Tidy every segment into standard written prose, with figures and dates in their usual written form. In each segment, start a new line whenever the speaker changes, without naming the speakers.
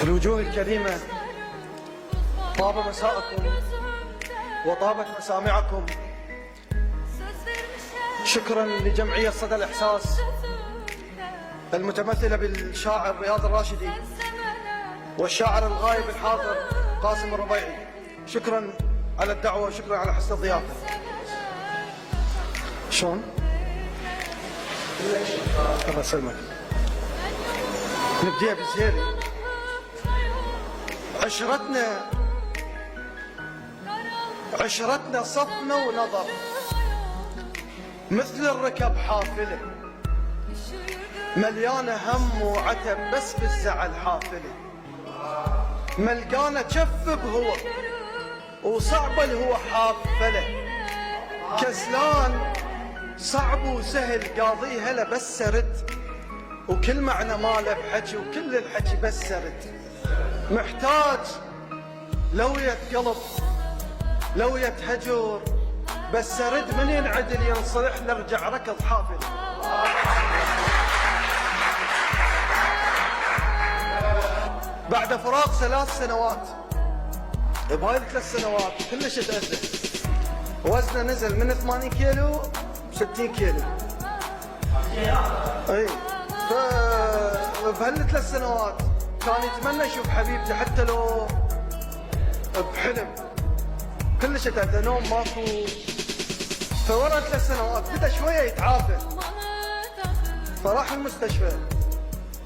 الوجوه الكريمة، طاب مساءكم وطابت مسامعكم. شكرا لجمعية صدى الإحساس المتمثلة بالشاعر رياض الراشدي والشاعر الغايب الحاضر قاسم الربيعي. شكرا على الدعوة وشكرا على حسن الضيافة. شلون؟ الله يسلمك. نبديها بالزيري. عشرتنا صفنا ونظر مثل الركب حافلة مليانة هم وعتب بس بالزعل حافلة ملقانة جف بهو وصعبة الهو حافلة كسلان صعب وسهل قاضيها له بس سرد وكل معنى ماله بحكي وكل الحكي بس سرد محتاج لوية قلب لوية هجر بس سرد من ينعدل ينصلح نرجع ركض حافل. بعد فراق 3 سنوات بهاي ال3 سنوات كلش تأذى وزنه نزل من 80 كيلو 60 كيلو. اي بهال3 سنوات كان يتمنى يشوف حبيبته حتى لو بحلم. كلش تأذى نوم ماكو. فورا 3 سنوات بدا شويه يتعافى فراح المستشفى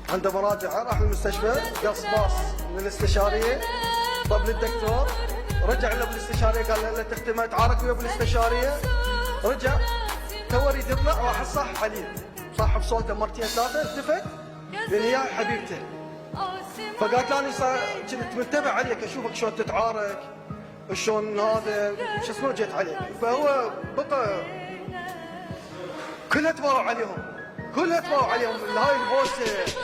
عنده مراجعه. راح المستشفى قص باص من الاستشاريه طب للدكتور رجع له بالاستشاريه قال له تختي ما تعارك ويا بالاستشاريه. رجع تو يريد يطلع راح الصح عليه صاحب صوته مرتين 3 التفت لان هي حبيبته فقالت له انا كنت متبع عليك اشوفك شلون تتعارك شلون هذا شو اسمه جيت عليك. فهو بقى كلها تباروا عليهم هاي البوسه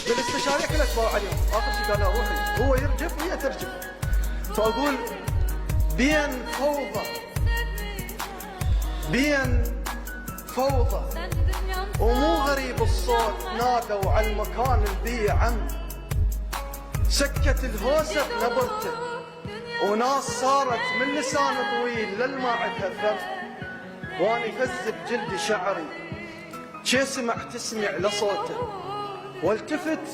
بالاستشاريه كلها تباروا عليهم. اخر شيء قال له روحي هو يرجف وهي ترجف. فاقول بين فوضى ومو غريب الصوت نادوا على المكان البي عم سكت الهوسه بنبرته وناس صارت من لسان طويل للما عدها فم واني فز بجلدي شعري شي سمع تسمع لصوته والتفت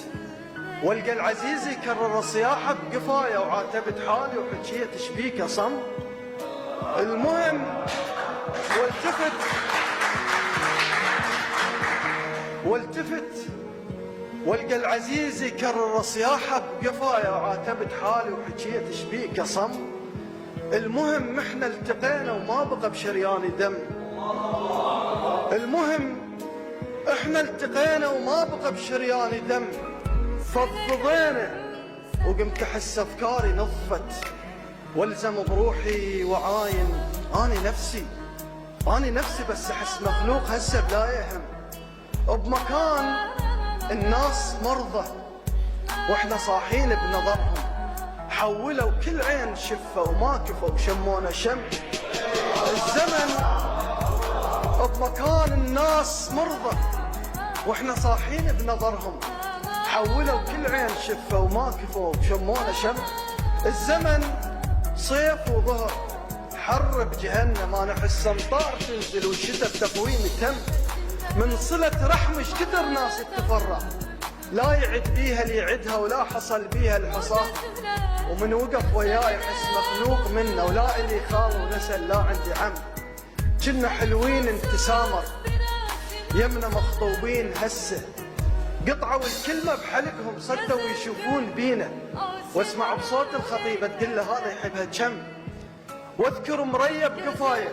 والقى العزيز يكرر صياحه بقفايا وعاتبت حالي وحكيت شبيكه صم. المهم والتفت والقى العزيز يكرر صياحه بقفايا وعاتبت حالي وحكيت شبيكه صم. المهم احنا التقينا وما بقى بشرياني دم. فضضينا وقمت احس افكاري نظفت والزم بروحي وعاين اني نفسي بس احس مخلوق هسه بلا يهم بمكان الناس مرضى واحنا صاحين بنظرهم حولوا كل عين شفه وما كفوا وشمونا شم. الزمن بمكان الناس مرضى واحنا صاحين بنظرهم حولوا كل عين شفه وما كفوا وشمونا شم. الزمن صيف وظهر حر بجهنم انا احس امطار تنزل والشتاء بتقويم تم. من صلة رحم ايش كثر ناس تتفرع لا يعد بيها اللي يعدها ولا حصل بيها الحصاه ومن وقف وياي يحس مخلوق منه ولا اللي خال ونسل لا عندي عم. كنا حلوين انتسامر يمنا مخطوبين هسه قطعوا الكلمة بحلقهم صدوا يشوفون بينا واسمع بصوت الخطيبة تقول له هذا يحبها كم. واذكر مريب قفايا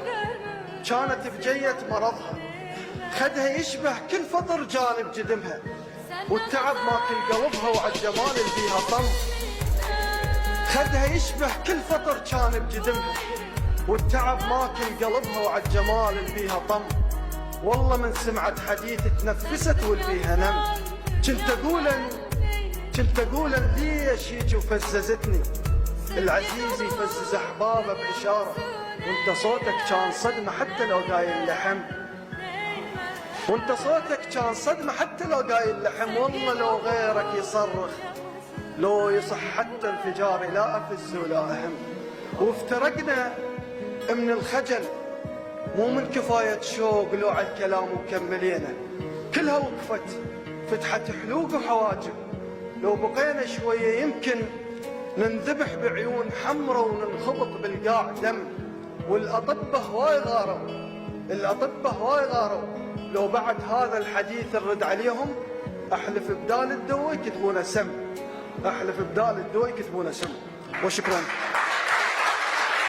كانت بجية مرضها خدها يشبه كل فطر جانب جدمها والتعب ماكل قلبها وعلى الجمال اللي فيها طم. خدها يشبه كل فطر كان بجدمها والتعب ماكل قلبها وعلى الجمال اللي فيها طم. والله من سمعت حديث تنفست واللي فيها نم. كنت اقولا ليش هيك وفززتني العزيز يفزز احبابه باشاره وانت صوتك كان صدمه حتى لو قايل لحم. والله لو غيرك يصرخ لو يصح حتى انفجاري لا أفز ولا أهم. وافترقنا من الخجل مو من كفاية شوق لو على الكلام وكملينا، كلها وقفت فتحت حلوق وحواجب. لو بقينا شوية يمكن ننذبح بعيون حمرة وننخبط بالقاع دم. والأطباء هواي غاروا، الأطباء هواي غاروا. لو بعد هذا الحديث نرد عليهم أحلف بدال الدواء يكتبون سم، أحلف بدال الدواء يكتبون سم. وشكرا.